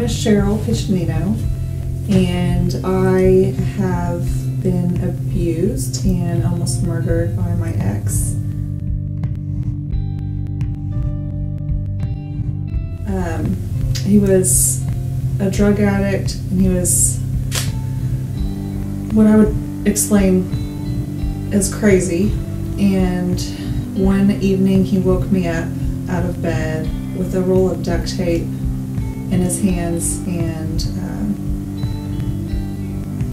is Cheryl Piccinino, and I have been abused and almost murdered by my ex. He was a drug addict, and he was what I would explain as crazy. And one evening he woke me up out of bed with a roll of duct tape in his hands, and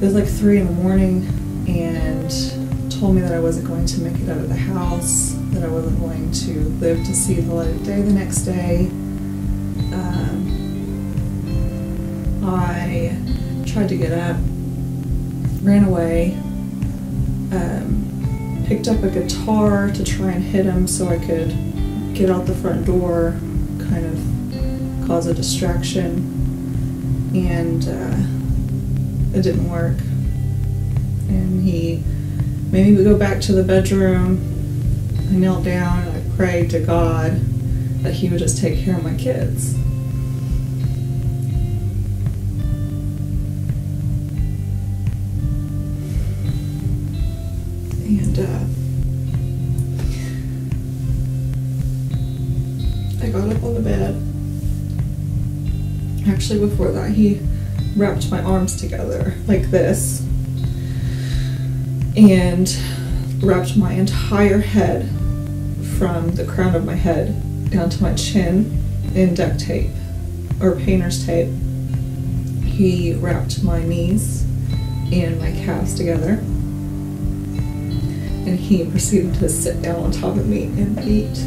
it was like 3 in the morning, and told me that I wasn't going to make it out of the house, that I wasn't going to live to see the light of day the next day. I tried to get up, ran away, picked up a guitar to try and hit him so I could get out the front door, kind of cause a distraction, and it didn't work. And he made me go back to the bedroom. I knelt down and I prayed to God that he would just take care of my kids. And I got up on the bed. Actually, before that, he wrapped my arms together like this and wrapped my entire head from the crown of my head down to my chin in duct tape or painter's tape. He wrapped my knees and my calves together, and he proceeded to sit down on top of me and beat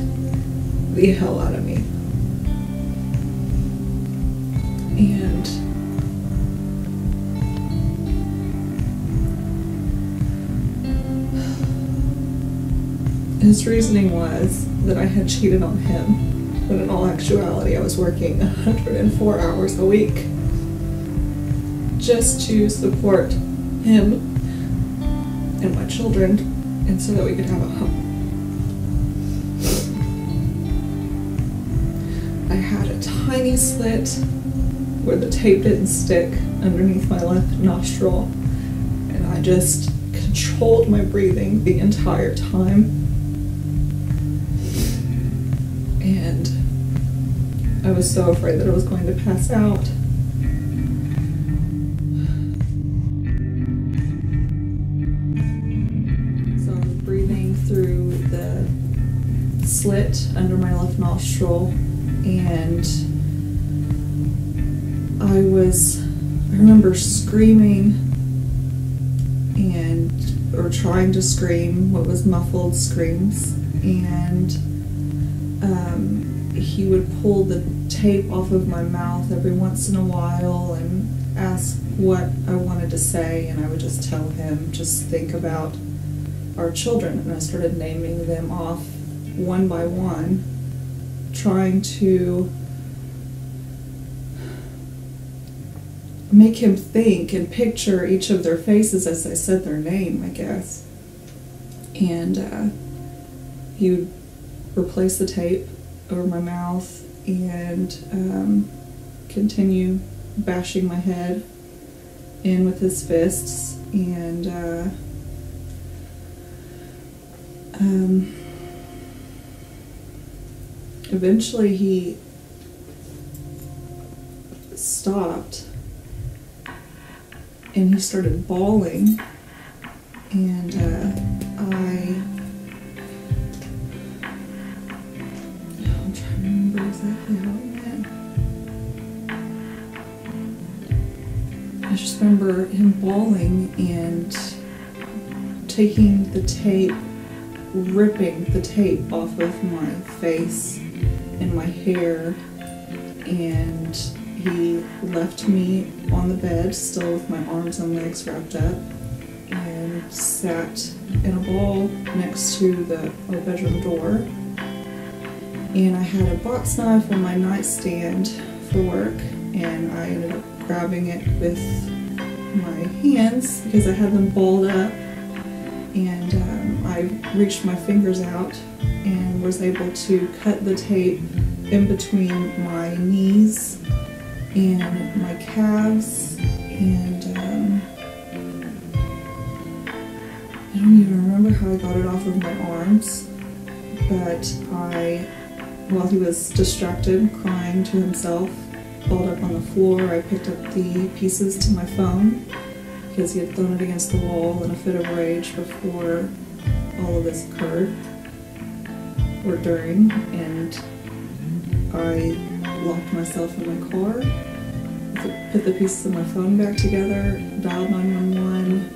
the hell out of me. And his reasoning was that I had cheated on him, when in all actuality I was working 104 hours a week just to support him and my children, and so that we could have a home. I had a tiny slit where the tape didn't stick underneath my left nostril, and I just controlled my breathing the entire time. And I was so afraid that I was going to pass out. So I was breathing through the slit under my left nostril, and I remember screaming or trying to scream what was muffled screams, and he would pull the tape off of my mouth every once in a while and ask what I wanted to say, and I would just tell him, just think about our children, and I started naming them off one by one, trying to make him think and picture each of their faces as I said their name, I guess. And he would replace the tape over my mouth and continue bashing my head in with his fists, and eventually he stopped and he started bawling, and I'm trying to remember exactly how it went. I just remember him bawling and taking the tape, ripping the tape off of my face and my hair, and he left me on the bed, still with my arms and legs wrapped up, and sat in a ball next to our bedroom door. And I had a box knife on my nightstand for work, and I ended up grabbing it with my hands because I had them balled up, and I reached my fingers out and was able to cut the tape in between my knees and my calves, and I don't even remember how I got it off of my arms, but while he was distracted, crying to himself, balled up on the floor, I picked up the pieces to my phone because he had thrown it against the wall in a fit of rage before all of this occurred, or during, and I locked myself in my car, put the pieces of my phone back together, dialed 911,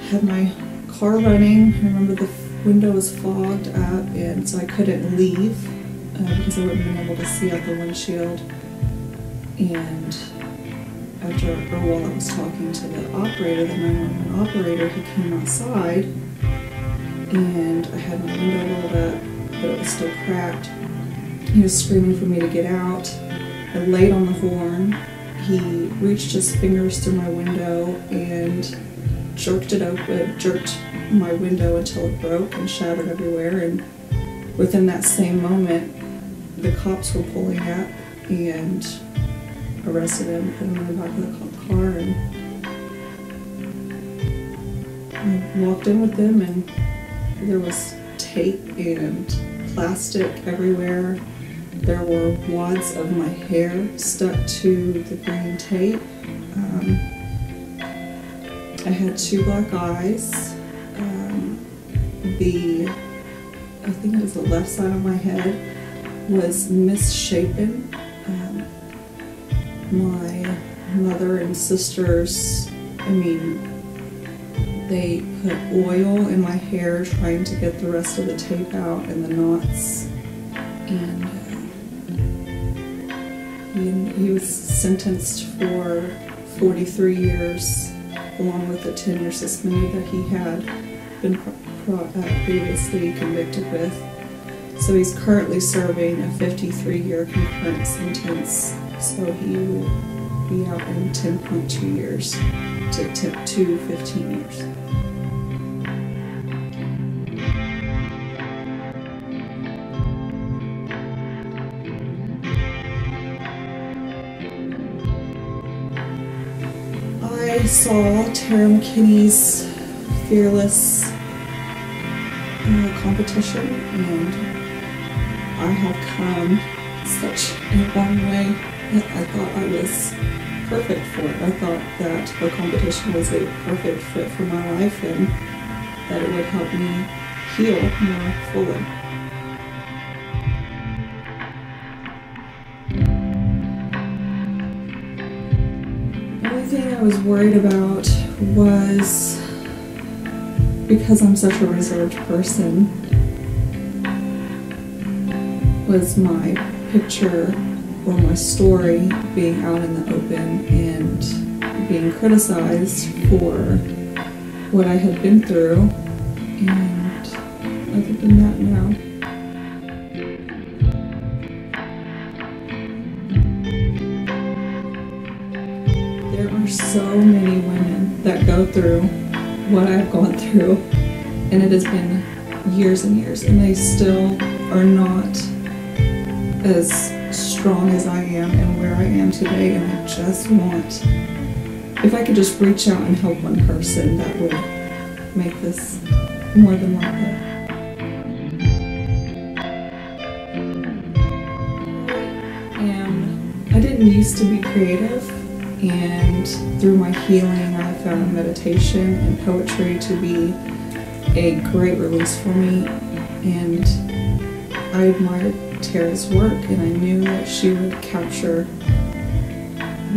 had my car running. I remember the window was fogged up, and so I couldn't leave because I wouldn't have been able to see out the windshield. And while I was talking to the operator, the 911 operator, he came outside, and I had my window rolled up, but it was still cracked. He was screaming for me to get out. I laid on the horn. He reached his fingers through my window and jerked it open, jerked my window until it broke and shattered everywhere. And within that same moment, the cops were pulling up and arrested him, put him in the back of the car, and I walked in with them, and there was tape and plastic everywhere. There were wads of my hair stuck to the green tape. I had 2 black eyes. I think it was the left side of my head was misshapen. My mother and sisters, they put oil in my hair trying to get the rest of the tape out and the knots. And he was sentenced for 43 years, along with the 10-year suspended that he had been previously convicted with. So he's currently serving a 53-year concurrent sentence, so he will be out in 10.2 years to 15 years. I saw Tara McKinney's Fearless competition, and I have come such a long way that I thought I was perfect for it. I thought that her competition was a perfect fit for my life and that it would help me heal more fully. The only thing I was worried about was, because I'm such a reserved person, was my picture or my story being out in the open and being criticized for what I had been through. And other than that, no. There are so many women that go through what I've gone through, and it has been years and years, and they still are not as strong as I am and where I am today. And I just want, if I could just reach out and help one person, that would make this more than worth it. I didn't used to be creative, and through my healing I found meditation and poetry to be a great release for me, and I admired Tara's work, and I knew that she would capture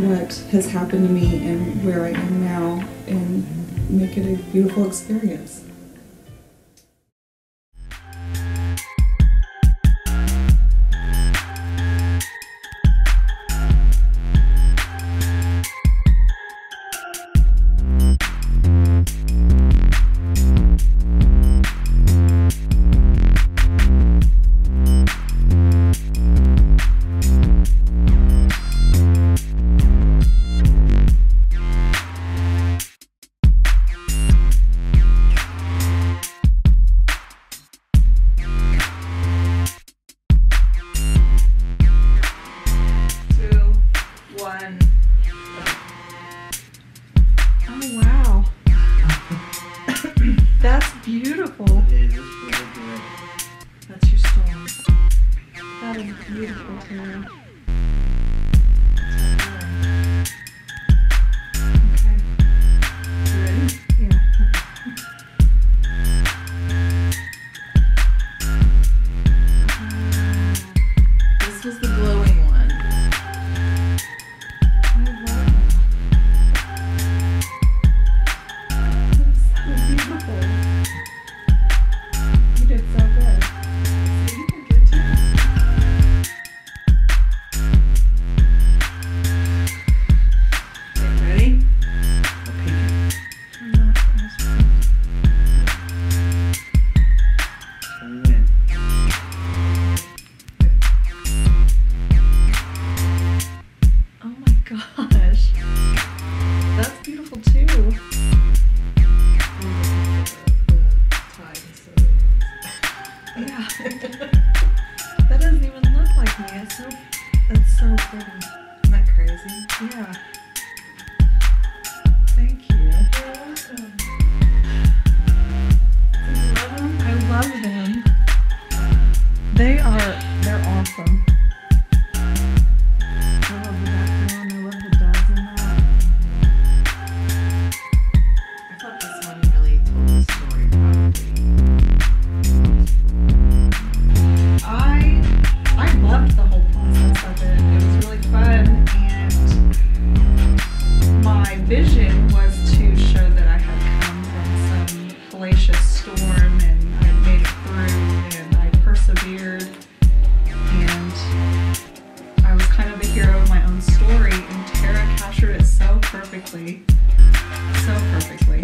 what has happened to me and where I am now and make it a beautiful experience. beautiful too. Okay. You ready? Yeah. This was the glowing one. I love that. That's so beautiful. You did so good. You did good too. Okay, ready? Okay. I'm not as Turn it in. Oh my gosh. That's beautiful too. Yeah. That doesn't even look like me. It's so pretty. Isn't that crazy? Yeah. Thank you. You're welcome. Do you love them? I love them. They're awesome. I love the background. I love the dots in that. I thought this one really told the story I loved the whole process of it. It was really fun, and my vision was to show that I had come from some hellacious storm, and I made it through, and I persevered, and I was kind of the hero of my own story, and Tara captured it so perfectly. So perfectly.